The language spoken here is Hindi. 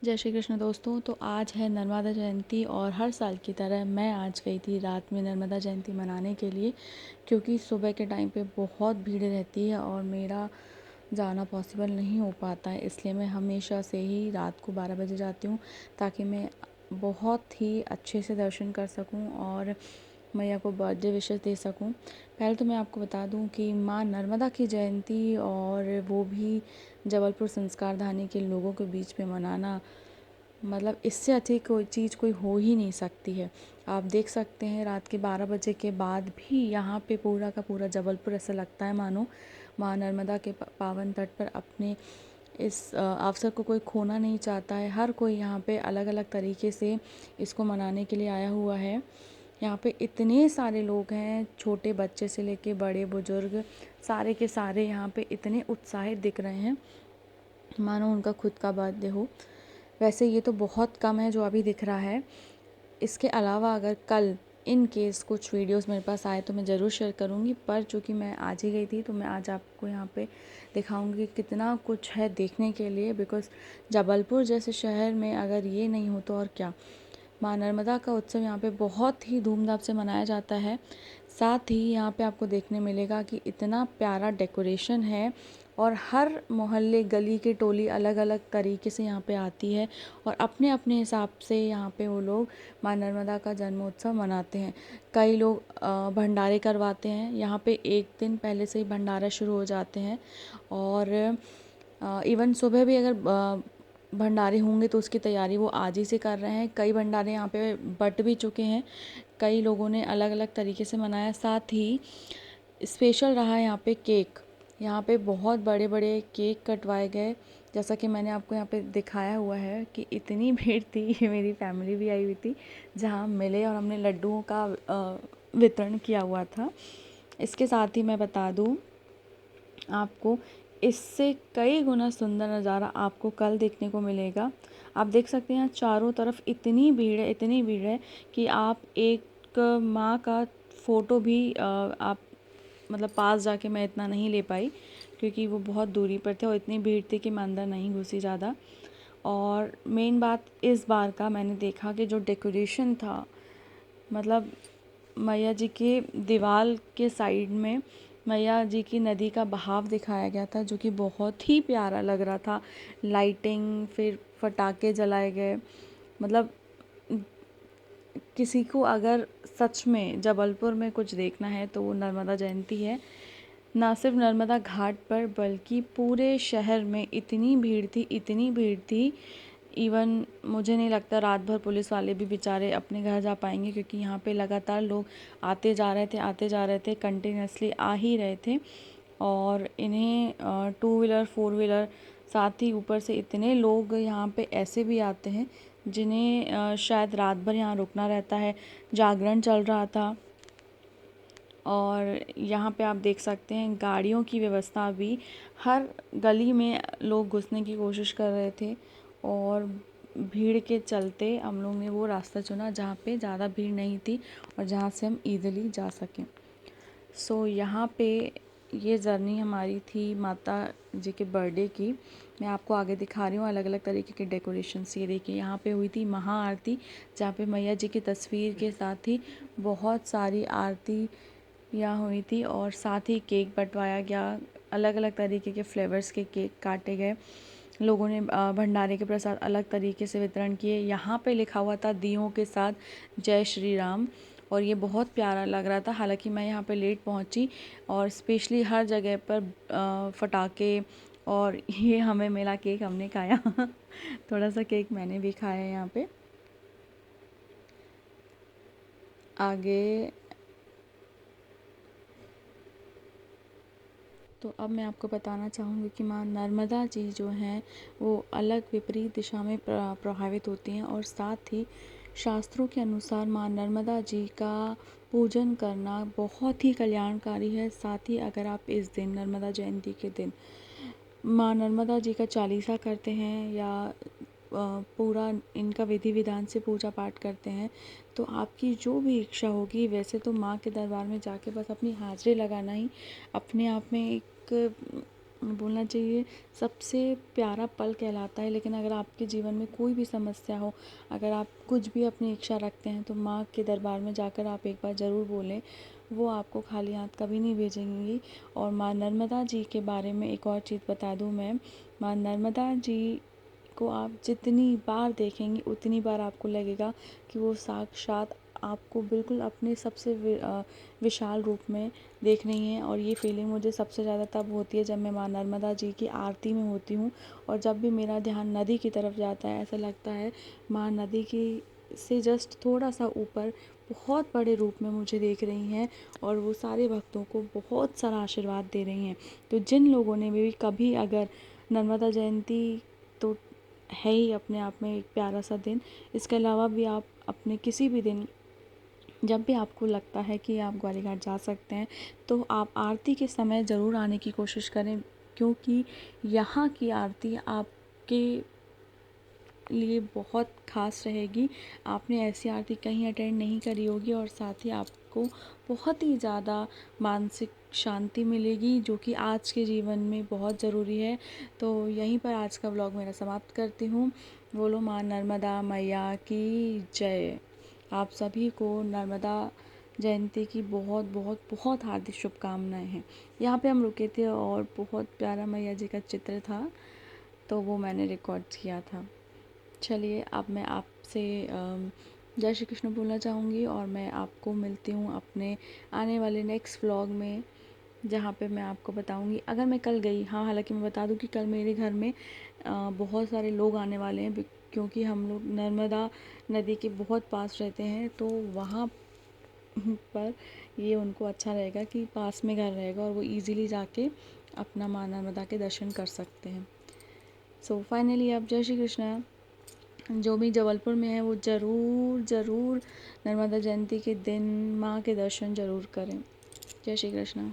जय श्री कृष्ण दोस्तों। तो आज है नर्मदा जयंती और हर साल की तरह मैं आज गई थी रात में नर्मदा जयंती मनाने के लिए, क्योंकि सुबह के टाइम पे बहुत भीड़ रहती है और मेरा जाना पॉसिबल नहीं हो पाता है। इसलिए मैं हमेशा से ही रात को 12 बजे जाती हूँ, ताकि मैं बहुत ही अच्छे से दर्शन कर सकूँ और मैया को बर्थडे विशेस दे सकूं। पहले तो मैं आपको बता दूं कि माँ नर्मदा की जयंती और वो भी जबलपुर संस्कार धानी के लोगों के बीच में मनाना, मतलब इससे अच्छी कोई चीज़ कोई हो ही नहीं सकती है। आप देख सकते हैं रात के 12 बजे के बाद भी यहाँ पे पूरा का पूरा जबलपुर ऐसा लगता है मानो माँ नर्मदा के पावन तट पर अपने इस अवसर को कोई खोना नहीं चाहता है। हर कोई यहाँ पे अलग अलग तरीके से इसको मनाने के लिए आया हुआ है। यहाँ पे इतने सारे लोग हैं, छोटे बच्चे से लेके बड़े बुजुर्ग सारे के सारे यहाँ पे इतने उत्साहित दिख रहे हैं मानो उनका खुद का बर्थडे हो। वैसे ये तो बहुत कम है जो अभी दिख रहा है। इसके अलावा अगर कल इन केस कुछ वीडियोस मेरे पास आए तो मैं ज़रूर शेयर करूँगी, पर चूँकि मैं आज ही गई थी तो मैं आज आपको यहाँ पे दिखाऊँगी कितना कुछ है देखने के लिए। बिकॉज़ जबलपुर जैसे शहर में अगर ये नहीं हो तो और क्या। माँ नर्मदा का उत्सव यहाँ पे बहुत ही धूमधाम से मनाया जाता है। साथ ही यहाँ पे आपको देखने मिलेगा कि इतना प्यारा डेकोरेशन है और हर मोहल्ले गली की टोली अलग अलग तरीके से यहाँ पे आती है और अपने अपने हिसाब से यहाँ पे वो लोग माँ नर्मदा का जन्मोत्सव मनाते हैं। कई लोग भंडारे करवाते हैं। यहाँ पे एक दिन पहले से ही भंडारा शुरू हो जाते हैं और इवन सुबह भी अगर भंडारे होंगे तो उसकी तैयारी वो आज ही से कर रहे हैं। कई भंडारे यहाँ पे बट भी चुके हैं। कई लोगों ने अलग अलग तरीके से मनाया। साथ ही स्पेशल रहा यहाँ पे केक। यहाँ पे बहुत बड़े बड़े केक कटवाए गए, जैसा कि मैंने आपको यहाँ पे दिखाया हुआ है कि इतनी भीड़ थी। मेरी फैमिली भी आई हुई थी जहाँ मिले और हमने लड्डुओं का वितरण किया हुआ था। इसके साथ ही मैं बता दूँ आपको, इससे कई गुना सुंदर नज़ारा आपको कल देखने को मिलेगा। आप देख सकते हैं यहाँ चारों तरफ इतनी भीड़ है, इतनी भीड़ है कि आप एक माँ का फ़ोटो भी आप मतलब पास जाके मैं इतना नहीं ले पाई, क्योंकि वो बहुत दूरी पर थे और इतनी भीड़ थी कि मैं अंदर नहीं घुसी ज़्यादा। और मेन बात इस बार का मैंने देखा कि जो डेकोरेशन था, मतलब मैया जी के दीवार के साइड में मैया जी की नदी का बहाव दिखाया गया था, जो कि बहुत ही प्यारा लग रहा था। लाइटिंग, फिर पटाखे जलाए गए। मतलब किसी को अगर सच में जबलपुर में कुछ देखना है तो वो नर्मदा जयंती है। ना सिर्फ नर्मदा घाट पर बल्कि पूरे शहर में इतनी भीड़ थी, इतनी भीड़ थी। इवन मुझे नहीं लगता रात भर पुलिस वाले भी बेचारे अपने घर जा पाएंगे, क्योंकि यहाँ पे लगातार लोग आते जा रहे थे, आते जा रहे थे, कंटिन्यूसली आ ही रहे थे। और इन्हें टू व्हीलर, फोर व्हीलर, साथ ही ऊपर से इतने लोग यहाँ पे ऐसे भी आते हैं जिन्हें शायद रात भर यहाँ रुकना रहता है। जागरण चल रहा था और यहाँ पे आप देख सकते हैं गाड़ियों की व्यवस्था भी, हर गली में लोग घुसने की कोशिश कर रहे थे और भीड़ के चलते हम लोग ने वो रास्ता चुना जहाँ पे ज़्यादा भीड़ नहीं थी और जहाँ से हम ईज़िली जा सकें। सो यहाँ पे ये जर्नी हमारी थी माता जी के बर्थडे की। मैं आपको आगे दिखा रही हूँ अलग अलग तरीके के डेकोरेशंस। ये देखिए, यहाँ पे हुई थी महाआरती, जहाँ पे मैया जी की तस्वीर के साथ ही बहुत सारी आरती यहाँ हुई थी और साथ ही केक बंटवाया गया। अलग अलग तरीके के फ्लेवर्स के केक काटे गए। लोगों ने भंडारे के प्रसाद अलग तरीके से वितरण किए। यहाँ पे लिखा हुआ था दियों के साथ जय श्री राम, और ये बहुत प्यारा लग रहा था। हालांकि मैं यहाँ पे लेट पहुँची और स्पेशली हर जगह पर फटाके और ये हमें मिला केक, हमने खाया। थोड़ा सा केक मैंने भी खाया यहाँ पे। आगे तो अब मैं आपको बताना चाहूँगी कि माँ नर्मदा जी जो हैं वो अलग विपरीत दिशा में प्रभावित होती हैं, और साथ ही शास्त्रों के अनुसार माँ नर्मदा जी का पूजन करना बहुत ही कल्याणकारी है। साथ ही अगर आप इस दिन नर्मदा जयंती के दिन माँ नर्मदा जी का चालीसा करते हैं या पूरा इनका विधि विधान से पूजा पाठ करते हैं तो आपकी जो भी इच्छा होगी, वैसे तो माँ के दरबार में जाके बस अपनी हाज़िरी लगाना ही अपने आप में एक बोलना चाहिए सबसे प्यारा पल कहलाता है। लेकिन अगर आपके जीवन में कोई भी समस्या हो, अगर आप कुछ भी अपनी इच्छा रखते हैं, तो माँ के दरबार में जाकर आप एक बार ज़रूर बोलें, वो आपको खाली हाथ कभी नहीं भेजेंगी। और माँ नर्मदा जी के बारे में एक और चीज़ बता दूँ मैं, माँ नर्मदा जी को आप जितनी बार देखेंगी उतनी बार आपको लगेगा कि वो साक्षात आपको बिल्कुल अपने सबसे विशाल रूप में देख रही हैं। और ये फीलिंग मुझे सबसे ज़्यादा तब होती है जब मैं माँ नर्मदा जी की आरती में होती हूँ, और जब भी मेरा ध्यान नदी की तरफ जाता है, ऐसा लगता है माँ नदी की से जस्ट थोड़ा सा ऊपर बहुत बड़े रूप में मुझे देख रही हैं, और वो सारे भक्तों को बहुत सारा आशीर्वाद दे रही हैं। तो जिन लोगों ने भी कभी, अगर नर्मदा जयंती तो है ही अपने आप में एक प्यारा सा दिन, इसके अलावा भी आप अपने किसी भी दिन जब भी आपको लगता है कि आप ग्वाली घाट जा सकते हैं, तो आप आरती के समय ज़रूर आने की कोशिश करें, क्योंकि यहाँ की आरती आपके लिए बहुत ख़ास रहेगी। आपने ऐसी आरती कहीं अटेंड नहीं करी होगी, और साथ ही आपको बहुत ही ज़्यादा मानसिक शांति मिलेगी, जो कि आज के जीवन में बहुत ज़रूरी है। तो यहीं पर आज का व्लॉग मेरा समाप्त करती हूँ। बोलो माँ नर्मदा मैया की जय। आप सभी को नर्मदा जयंती की बहुत बहुत बहुत हार्दिक शुभकामनाएं हैं। यहाँ पे हम रुके थे और बहुत प्यारा मैया जी का चित्र था, तो वो मैंने रिकॉर्ड किया था। चलिए, अब मैं आपसे जय श्री कृष्ण बोलना चाहूँगी, और मैं आपको मिलती हूँ अपने आने वाले नेक्स्ट व्लॉग में, जहाँ पे मैं आपको बताऊँगी अगर मैं कल गई। हाँ, हालांकि मैं बता दूँ कि कल मेरे घर में बहुत सारे लोग आने वाले हैं, क्योंकि हम लोग नर्मदा नदी के बहुत पास रहते हैं, तो वहाँ पर ये उनको अच्छा रहेगा कि पास में घर रहेगा और वो इजीली जाके अपना माँ नर्मदा के दर्शन कर सकते हैं। सो फाइनली अब जय श्री कृष्ण। जो भी जबलपुर में है वो ज़रूर ज़रूर नर्मदा जयंती के दिन माँ के दर्शन ज़रूर करें। जय श्री कृष्ण।